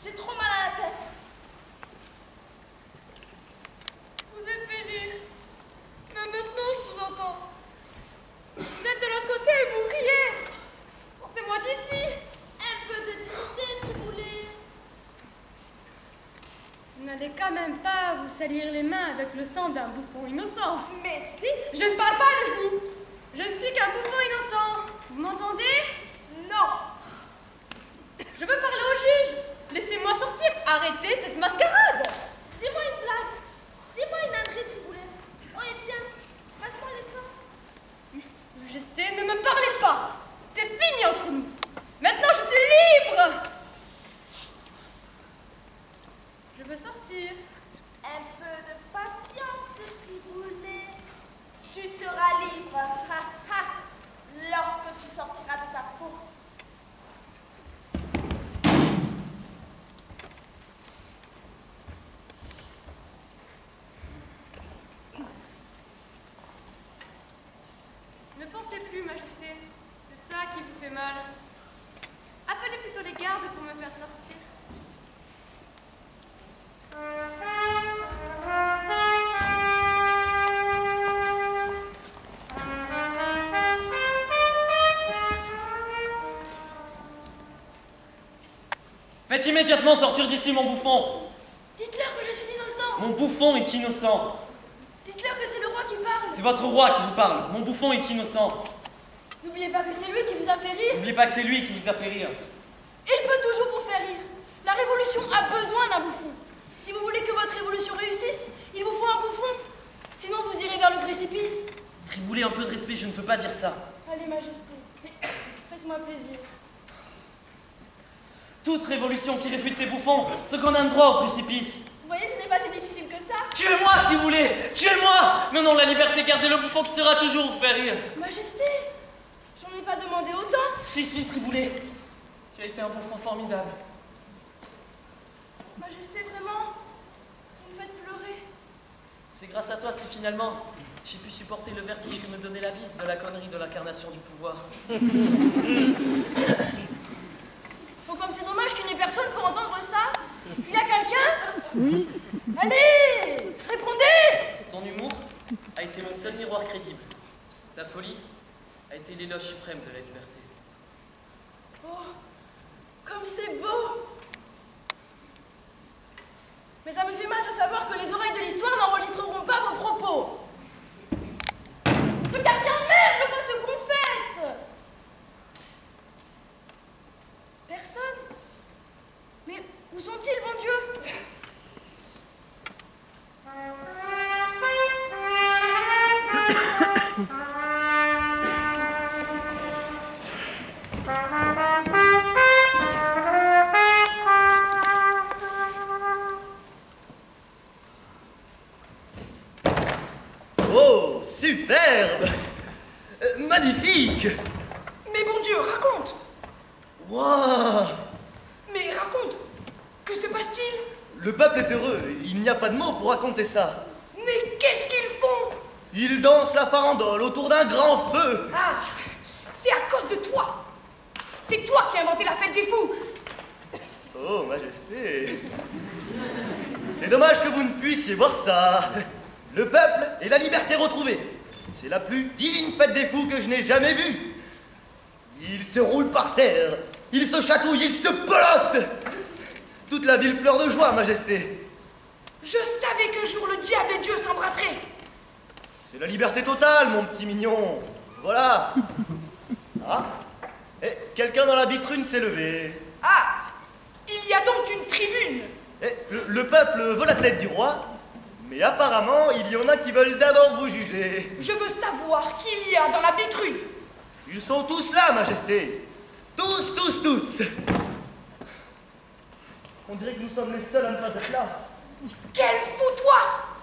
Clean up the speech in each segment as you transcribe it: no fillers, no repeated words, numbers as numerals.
J'ai trop mal à la tête. Je vous ai fait rire. Mais maintenant, je vous entends. Vous êtes de l'autre côté et vous riez. Sortez-moi d'ici. Un peu de dignité, Triboulet. Vous n'allez quand même pas vous salir les mains avec le sang d'un bouffon innocent. Mais si. Je ne parle pas de vous. Je ne suis qu'un bouffon innocent. Vous m'entendez? Non. Je veux parler au juge. Laissez-moi sortir. Arrêtez cette mascarade. Dis-moi une blague. Dis-moi une ânerie, Triboulet. On est bien. Passe-moi le temps. Majesté, ne me parlez pas. C'est fini entre nous. Maintenant, je suis libre. Je veux sortir. Un peu de patience, Triboulet. Tu seras libre. Ha, ha. Lorsque tu sortiras de ta peau. Ne pensez plus, Majesté. C'est ça qui vous fait mal. Appelez plutôt les gardes pour me faire sortir. Faites immédiatement sortir d'ici mon bouffon. Dites-leur que je suis innocent. Mon bouffon est innocent. Dites-leur que c'est le roi qui parle. C'est votre roi qui vous parle. Mon bouffon est innocent. N'oubliez pas que c'est lui qui vous a fait rire. N'oubliez pas que c'est lui qui vous a fait rire. Il peut toujours vous faire rire. La révolution a besoin d'un bouffon. Si vous voulez que votre révolution réussisse, il vous faut un bouffon. Sinon, vous irez vers le précipice. Triboulet, un peu de respect, je ne peux pas dire ça. Allez, Majesté, faites-moi plaisir. Toute révolution qui réfute ses bouffons, ce qu'on a le droit au précipice. Vous voyez, ce n'est pas si difficile que ça. Tuez-moi si vous voulez. Tuez-moi. Non, non, la liberté, gardez le bouffon qui saura toujours vous faire rire. Majesté, j'en ai pas demandé autant. Si, si, Triboulet. Tu as été un bouffon formidable. Majesté, vraiment, vous me faites pleurer. C'est grâce à toi si finalement j'ai pu supporter le vertige que me donnait la bise de la connerie de l'incarnation du pouvoir. Oh, comme c'est dommage qu'il n'y ait personne pour entendre ça. Il y a quelqu'un? Oui. Allez, répondez. Ton humour a été mon seul miroir crédible. Ta folie a été l'éloge suprême de la liberté. Oh, comme c'est beau. Mais ça me fait mal de savoir que les oreilles de l'histoire n'enregistreront pas vos propos. Ce gardien de merde, le roi se confesse. Personne. Mais où sont-ils, mon Dieu? Oh, superbe! Magnifique! Mais mon Dieu, raconte. Waouh! Mais raconte. Que se passe-t-il? Le peuple est heureux, il n'y a pas de mots pour raconter ça. Mais qu'est-ce qu'ils font? Ils dansent la farandole autour d'un grand feu. Ah, c'est à cause de toi. C'est toi qui as inventé la fête des fous. Oh, Majesté! C'est dommage que vous ne puissiez voir ça. Le peuple et la liberté retrouvée. C'est la plus digne fête des fous que je n'ai jamais vue. Ils se roulent par terre, ils se chatouillent, ils se pelotent. Toute la ville pleure de joie, Majesté. Je savais qu'un jour le diable et Dieu s'embrasseraient. C'est la liberté totale, mon petit mignon. Voilà. Ah, et quelqu'un dans la vitrine s'est levé. Ah, il y a donc une tribune. Et le peuple veut la tête du roi, mais apparemment, il y en a qui veulent d'abord vous juger. Je veux savoir qui il y a dans la vitrine. Ils sont tous là, Majesté. Tous, tous, tous. On dirait que nous sommes les seuls à ne pas être là. Quel foutoir!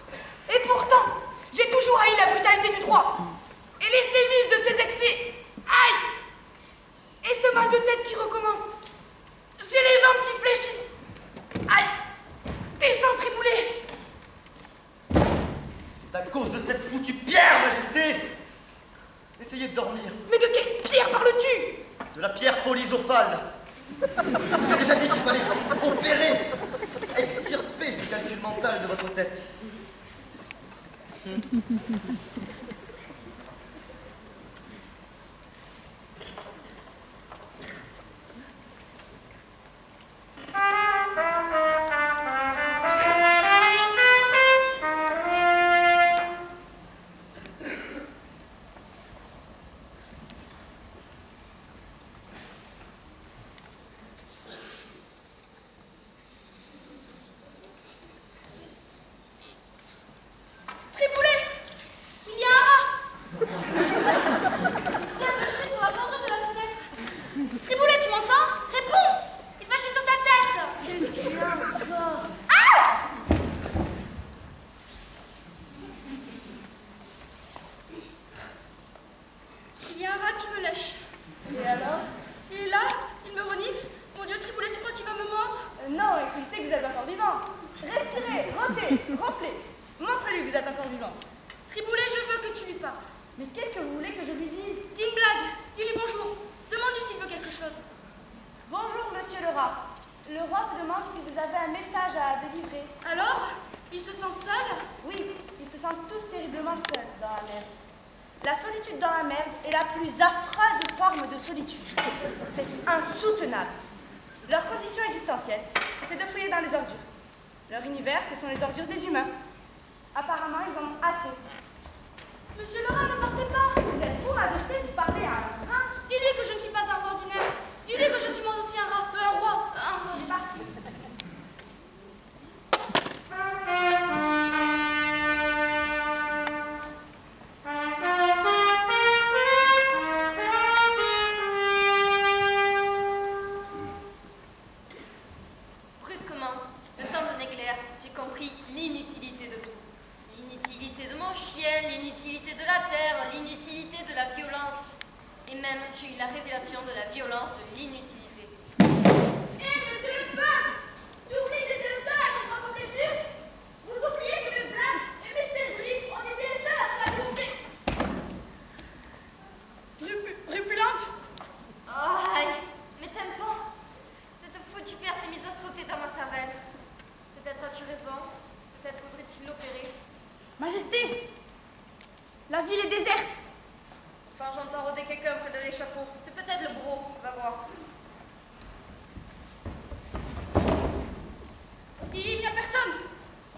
Et pourtant, j'ai toujours haï la brutalité du droit et les sévices de ses excès. Aïe! Et ce mal de tête qui recommence. J'ai les jambes qui fléchissent. Aïe! Descends, Triboulet. C'est à cause de cette foutue pierre, Majesté. Essayez de dormir. Mais de quelle pierre parles-tu? De la pierre folisophale. Je vous ai déjà dit qu'il fallait opérer mentale de votre tête. Triboulet! Il y a un rat! Viens de chier sur la bordure de la fenêtre. Triboulet, tu m'entends? Réponds! Il va chier sur ta tête! Qu'est-ce qu'il y a encore? Il y a un rat qui me lèche. Et alors? Il est là, il me renifle. Mon Dieu, Triboulet, tu crois qu'il va me mordre? Non, il sait que vous êtes encore vivant. Respirez, rotez, ronflez. Montrez-lui que vous êtes encore vivant. Triboulet, je veux que tu lui parles. Mais qu'est-ce que vous voulez que je lui dise? Dis une blague, dis-lui bonjour. Demande-lui s'il veut quelque chose. Bonjour, monsieur le rat. Le roi vous demande si vous avez un message à délivrer. Alors, il se sent seul? Oui, ils se sentent tous terriblement seuls dans la merde. La solitude dans la merde est la plus affreuse forme de solitude. C'est insoutenable. Leur condition existentielle, c'est de fouiller dans les ordures. Leur univers, ce sont les ordures des humains. Apparemment, ils en ont assez. Monsieur le rat, ne partez pas. Vous êtes fou, Majesté, vous parlez à un rat. Dis-lui que je ne suis pas un roi ordinaire. Dis-lui que je suis moi aussi un rat, un roi, un roi. Il est parti. Brusquement, le temps d'un éclair, j'ai compris l'inutilité de tout. L'inutilité de mon chien, l'inutilité de la terre, l'inutilité de la violence. Et même, j'ai eu la révélation de la violence de l'inutilité. Hé, monsieur le pape! J'ai oublié que j'étais le seul à comprendre ton blessure. Vous oubliez que mes blagues et mes stégeries ont été les seuls à se la couper. Rupulente? Oh, aïe, mais t'aimes pas? Cette foutue pierre s'est mise à sauter dans ma cervelle. Peut-être as-tu raison, peut-être faudrait-il l'opérer. Majesté! La ville est déserte. Quand j'entends rôder quelqu'un près de l'échafaud, c'est peut-être le gros, va voir. Il n'y a personne.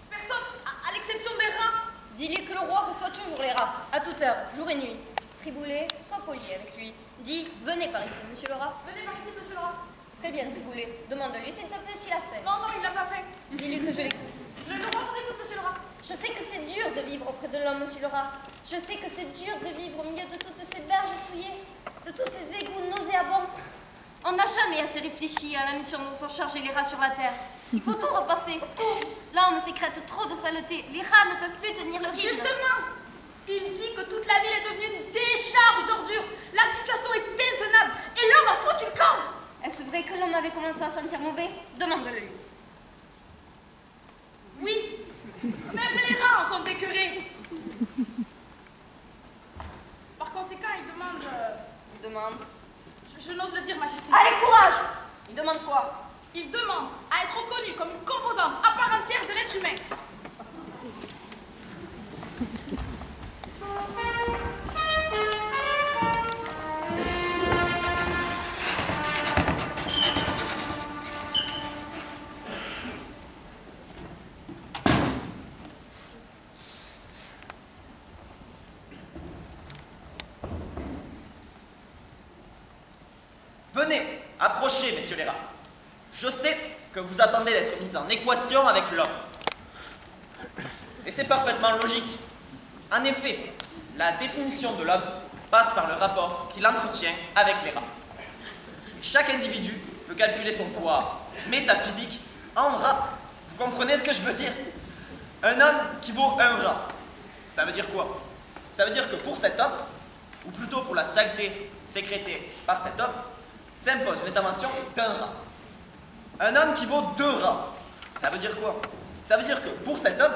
Personne, à l'exception des rats. Dis-lui que le roi reçoit toujours les rats, à toute heure, jour et nuit. Triboulet, sois poli avec lui. Dis, venez par ici, monsieur le rat. Venez par ici, monsieur le rat. Très bien, Triboulet. Demande-lui s'il te plaît s'il a fait. Non, non, il l'a pas fait. Dis-lui que je l'écoute. Le roi vous écoute, monsieur le rat. Je sais que c'est dur de vivre auprès de l'homme, monsieur le rat. Je sais que c'est dur de vivre au milieu de toutes ces berges souillées, de tous ces égouts nauséabonds. On n'a jamais assez réfléchi à la mission dont sont chargés les rats sur la terre. Il faut tout repasser, tout. L'homme sécrète trop de saleté. Les rats ne peuvent plus tenir le rythme. Justement, il dit que toute la ville est devenue une décharge d'ordures. La situation est intenable et l'homme a foutu le camp. Est-ce vrai que l'homme avait commencé à sentir mauvais? Demande-le-lui. Oui, même les rats en sont écœurés. Par conséquent, il demande... Il demande. Je n'ose le dire, Majesté. Allez, courage! Il demande quoi? Il demande à être reconnu comme une composante à part entière de l'être humain. Venez, approchez, messieurs les rats. Je sais que vous attendez d'être mis en équation avec l'homme. Et c'est parfaitement logique. En effet, la définition de l'homme passe par le rapport qu'il entretient avec les rats. Chaque individu peut calculer son poids métaphysique en rat. Vous comprenez ce que je veux dire? Un homme qui vaut un rat. Ça veut dire quoi? Ça veut dire que pour cet homme, ou plutôt pour la saleté sécrétée par cet homme, s'impose l'intervention d'un rat. Un homme qui vaut 2 rats. Ça veut dire quoi? Ça veut dire que pour cet homme,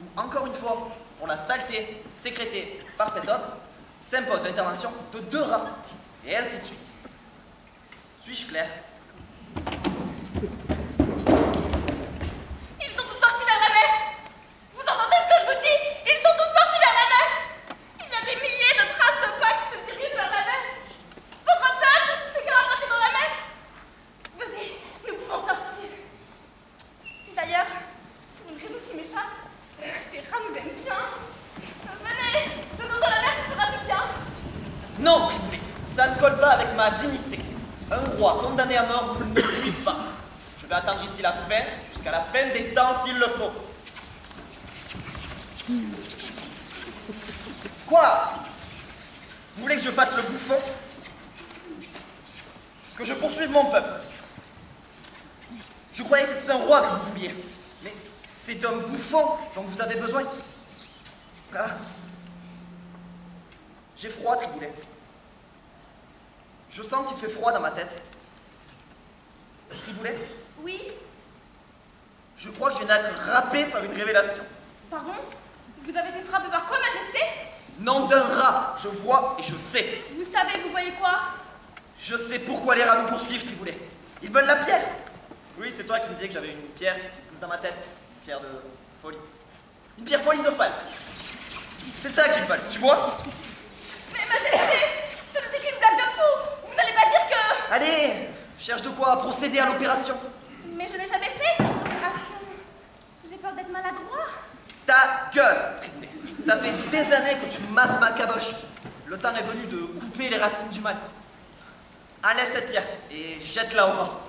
ou encore une fois, pour la saleté sécrétée par cet homme, s'impose l'intervention de 2 rats. Et ainsi de suite. Suis-je clair? Ils sont tous partis vers la mer. ma dignité. Un roi condamné à mort ne crie pas. Je vais attendre ici la fin, jusqu'à la fin des temps s'il le faut. Quoi? Vous voulez que je fasse le bouffon? Que je poursuive mon peuple? Je croyais que c'était un roi que vous vouliez. Mais c'est d'un bouffon dont vous avez besoin. Ah. J'ai froid, Triboulet. Je sens qu'il fait froid dans ma tête. Triboulet? Oui? Je crois que je viens d'être râpé par une révélation. Pardon? Vous avez été frappé par quoi, Majesté? Nom d'un rat, je vois et je sais. Vous savez, vous voyez quoi? Je sais pourquoi les rats nous poursuivent, Triboulet. Ils veulent la pierre. Oui, c'est toi qui me disais que j'avais une pierre qui pousse dans ma tête. Une pierre de folie. Une pierre folisophale. C'est ça qu'ils veulent, tu vois? Mais Majesté, ce n'était qu'une blague de fou. Vous n'allez pas dire que... Allez, cherche de quoi procéder à l'opération. Mais je n'ai jamais fait cette opération. J'ai peur d'être maladroit. Ta gueule, Triboulet. Ça fait des années que tu masses ma caboche. Le temps est venu de couper les racines du mal. Enlève cette pierre et jette-la au rat.